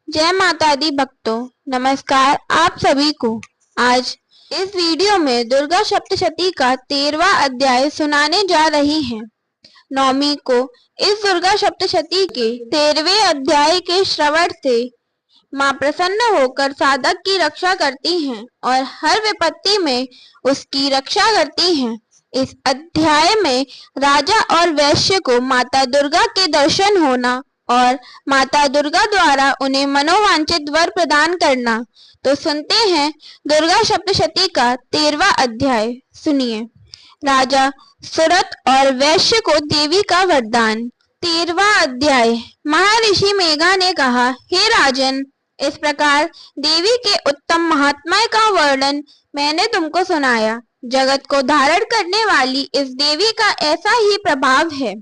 जय माता दी भक्तों, नमस्कार आप सभी को। आज इस वीडियो में दुर्गा सप्तशती का 13वां अध्याय सुनाने जा रही हैं। नवमी को इस दुर्गा सप्तशती के 13वें अध्याय के श्रवण से मां प्रसन्न होकर साधक की रक्षा करती हैं और हर विपत्ति में उसकी रक्षा करती हैं। इस अध्याय में राजा और वैश्य को माता दुर्गा के दर्शन होना और माता दुर्गा द्वारा उन्हें मनोवांछित वर प्रदान करना। तो सुनते हैं दुर्गा सप्तशती का 13वां अध्याय। सुनिए। राजा सुरत और वैश्य को देवी का वरदान। 13वां अध्याय। महर्षि मेघा ने कहा, हे राजन, इस प्रकार देवी के उत्तम महात्म्य का वर्णन मैंने तुमको सुनाया। जगत को धारण करने वाली इस देवी का ऐसा ही प्रभाव है।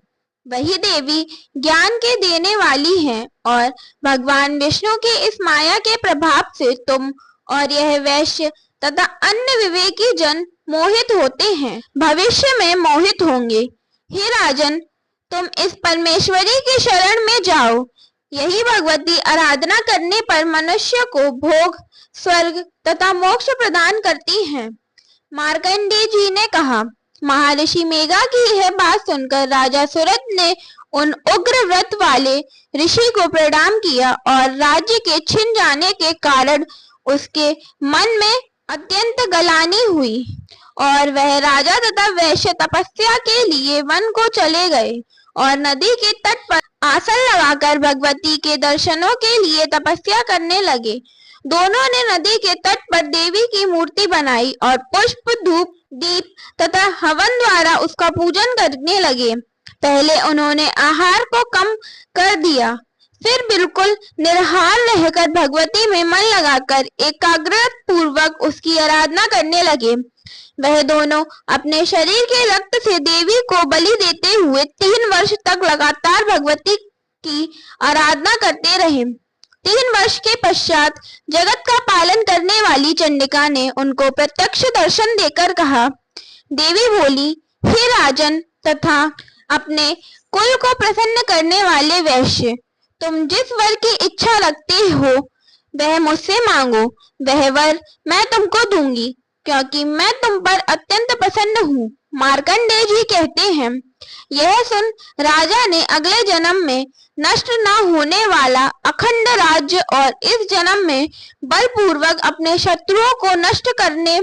वही देवी ज्ञान के देने वाली है और भगवान विष्णु की इस माया के प्रभाव से तुम और यह वैश्य तथा अन्य विवेकी जन मोहित होते हैं, भविष्य में मोहित होंगे। हे राजन, तुम इस परमेश्वरी की शरण में जाओ। यही भगवती आराधना करने पर मनुष्य को भोग, स्वर्ग तथा मोक्ष प्रदान करती हैं। मार्कंडेय जी ने कहा, महर्षि मेघा की यह बात सुनकर राजा सुरत ने उन उग्र व्रत वाले ऋषि को प्रणाम किया और राज्य के छिन जाने के कारण उसके मन में अत्यंत गलानी हुई और वह राजा तथा वैश्य तपस्या के लिए वन को चले गए और नदी के तट पर आसन लगाकर भगवती के दर्शनों के लिए तपस्या करने लगे। दोनों ने नदी के तट पर देवी की मूर्ति बनाई और पुष्प, धूप, दीप तथा हवन द्वारा उसका पूजन करने लगे। पहले उन्होंने आहार को कम कर दिया, फिर बिल्कुल निराहार रहकर भगवती में मन लगाकर एकाग्रता पूर्वक उसकी आराधना करने लगे। वह दोनों अपने शरीर के रक्त से देवी को बलि देते हुए 3 वर्ष तक लगातार भगवती की आराधना करते रहे। 3 वर्ष के पश्चात जगत का पालन करने वाली चंडिका ने उनको प्रत्यक्ष दर्शन देकर कहा, देवी बोली, हे राजन तथा अपने कुल को प्रसन्न करने वाले वैश्य, तुम जिस वर की इच्छा रखते हो वह मुझसे मांगो। वह वर मैं तुमको दूंगी, क्योंकि मैं तुम पर अत्यंत प्रसन्न हूँ। मार्कंडेय जी कहते हैं, यह सुन राजा ने अगले जन्म में नष्ट न होने वाला अखंड राज्य और इस जन्म में बलपूर्वक अपने शत्रुओं को नष्ट करने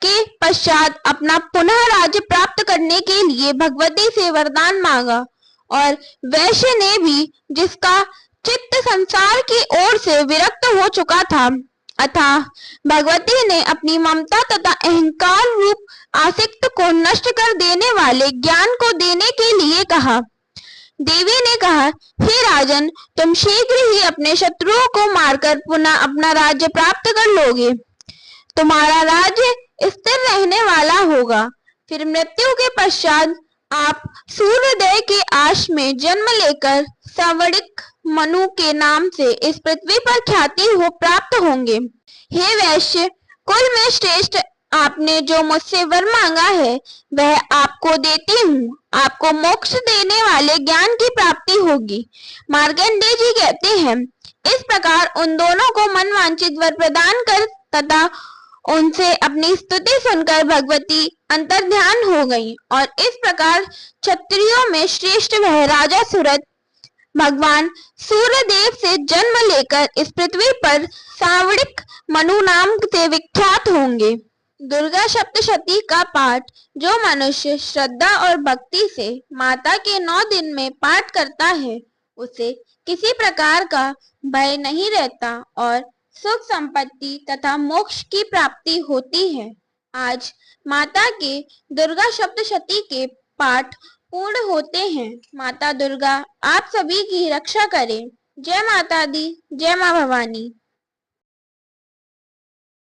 के पश्चात अपना पुनः राज्य प्राप्त करने के लिए भगवती से वरदान मांगा। और वैश्य ने भी, जिसका चित्त संसार की ओर से विरक्त हो चुका था, अतः भगवती ने अपनी ममता तथा अहंकार रूप आसक्त को नष्ट कर देने वाले ज्ञान को देने के लिए कहा। देवी ने कहा, हे राजन, तुम शीघ्र ही अपने शत्रुओं को मारकर पुनः अपना राज्य प्राप्त कर लोगे। तुम्हारा राज्य स्थिर रहने वाला होगा। फिर मृत्यु के पश्चात आप सूर्योदय के आश में जन्म लेकर सावड़िक मनु के नाम से इस पृथ्वी पर ख्याति हो प्राप्त होंगे। हे वैश्य, कुल में श्रेष्ठ, आपने जो मुझसे वर मांगा है वह आपको देती हूँ। आपको मोक्ष देने वाले ज्ञान की प्राप्ति होगी। मार्कंडेय जी कहते हैं, इस प्रकार उन दोनों को मनवांछित वर प्रदान कर तथा उनसे अपनी स्तुति सुनकर भगवती अंतर्ध्यान हो गई और इस प्रकार क्षत्रियों में श्रेष्ठ वह राजा सुरत भगवान सूर्यदेव से जन्म लेकर इस पृथ्वी पर सावड़िक मनु नाम से विख्यात होंगे। दुर्गा सप्तशती का पाठ जो मनुष्य श्रद्धा और भक्ति से माता के 9 दिन में पाठ करता है, उसे किसी प्रकार का भय नहीं रहता और सुख संपत्ति तथा मोक्ष की प्राप्ति होती है। आज माता के दुर्गा सप्तशती के पाठ पूर्ण होते हैं। माता दुर्गा आप सभी की रक्षा करें। जय माता दी, जय मां भवानी।